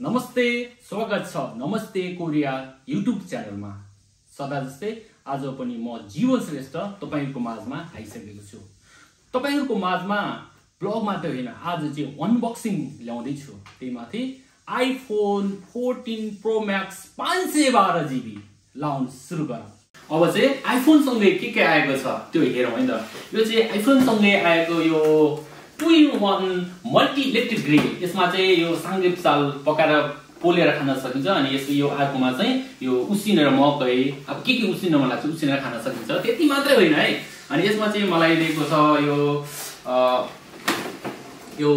नमस्ते स्वागत छ नमस्ते कोरिया युट्युब च्यानलमा सदा जस्तै आज पनि म जीवन श्रेष्ठ तपाईहरुको माझमा आइसकेको छु। तपाईहरुको माझमा ब्लग मात्र हैन आज चाहिँ अनबक्सिङ ल्याउँदै छु। त्यहीमाथि iPhone 14 Pro Max 512 GB लाउन सुरु गरौँ। अब चाहिँ iPhone सँगै के आएको छ त्यो हेरौँ है त। यो चाहिँ iPhone सँगै आएको यो 2-in-1 मल्टी इलेक्ट्रिक ग्रिल। यसमा चाहिँ यो सांगेप चाल पकाएर पोलेर खान सकिन्छ अनि यसको यो अर्कोमा चाहिँ यो उसिनेर मकै अब के उसिन्न मन लाग्छ उसिनेर खान सकिन्छ। त्यति मात्रै होइन है। अनि यसमा चाहिँ मलाई दिएको छ यो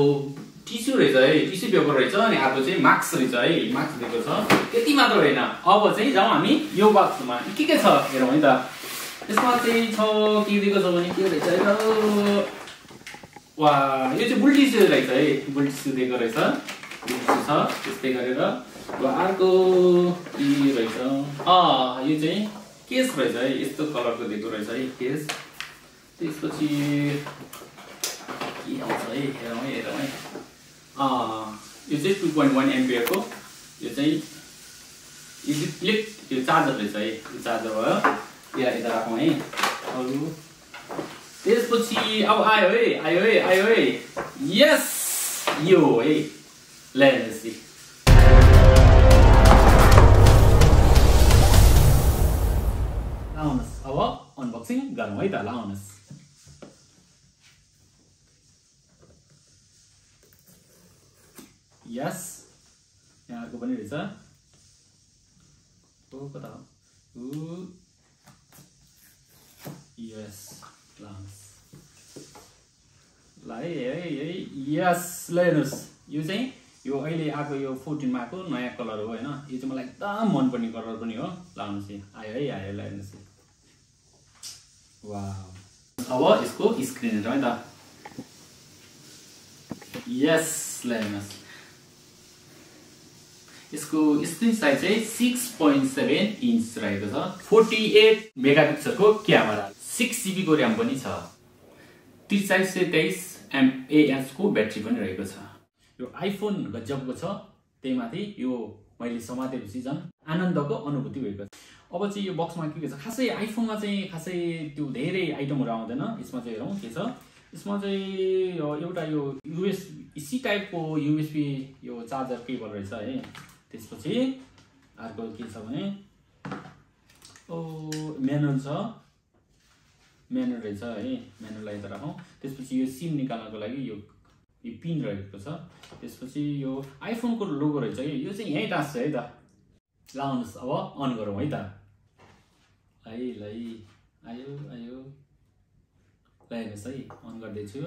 टिस्यु रहेछ है, टिस्यु पेपर रहेछ अनि अर्को चाहिँ मास्क रहेछ है, मास्क दिएको छ। त्यति मात्र होइन। अब चाहिँ जाउँ हामी यो बक्समा के छ हेरौँ है त। यसमा चाहिँ छ के दिएको छ भने के रहेछ है। वाह यो चाहिँ बुल्टिस्यु रहेछ है, बुल्टिस्यु दिएको रहेछ। बुल्टिस्यु छ त्यस्तै गरेर अर्को के रहेछ यो चाहिँ केस रहेछ है, यस्तो कलरको दिएको रहेछ है केस। त्यसपछि के आउँछ है हेरौँ है यो चाहिँ 2.1 एम्पियर को यो चाहिँ यो चार्जर रहेछ है, यो चार्जर भयो यता राखौँ है। अरू त्यसपछि अब आयो है यस यो है लेट्स सी। लाउनुस् अब अनबक्सिङ गरौँ है त। लाउनुस् यस यहाँको पनि रहेछ। ओ कता हो यस लाउनुस् ल है यस लेनुस्। यो चाहिँ यो अहिले आएको यो 14 मा आएको नयाँ कलर हो हैन। यो चाहिँ मलाई एकदम मन पर्ने कलर पनि हो। लाउनुस् आयो लेनुस्। वाउ अब यसको स्क्रिन हेरौँ है त। यस लेनुस्। यसको स्क्रिन साइज चाहिँ 6.7 इन्च रहेको छ। 48 मेगापिक्सलको क्यामेरा, 6 GB को र्याम पनि छ, 323 mAh को ब्याट्री पनि रहेको छ। यो आइफोन गजबको छ। त्यहीमाथि यो मैले समातेपछि झन् आनन्दको अनुभूति भएको छ। अब चाहिँ यो बक्समा के छ खासै आइफोनमा चाहिँ खासै त्यो धेरै आइटमहरु आउँदैन। यसमा चाहिँ हेरौँ के छ। यसमा चाहिँ एउटा यो सी टाइपको USB यो चार्जर केबल रहेछ है। त्यसपछि अर्को के छ भने म्यानुअल छ, म्यानुअल रहेछ है, म्यानुअललाई त राखौँ। त्यसपछि यो सिम निकाल्नको लागि यो पिन रहेको छ। त्यसपछि यो आइफोनको लोगो रहेछ है। यो चाहिँ यहीँ टाँस्छ है त। लाउनुस् अब अन गरौँ है त। आयो हेर्नुहोस् है अन गर्दैछु।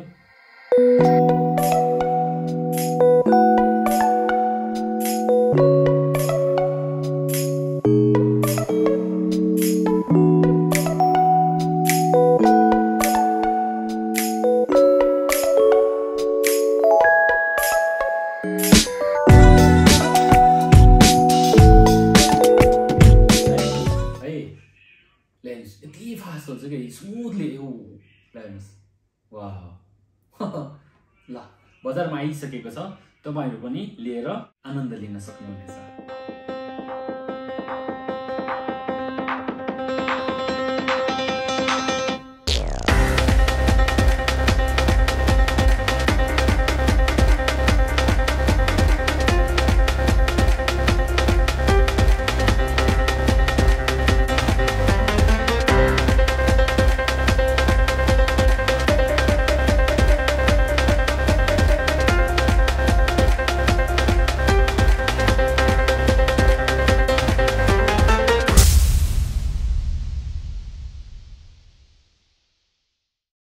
यति फास्ट हुन्छ कि स्मुथली लेन्स। वाह ल बजारमा आइसकेको छ। तपाईहरु पनि लिएर आनन्द लिन सक्नुहुनेछ।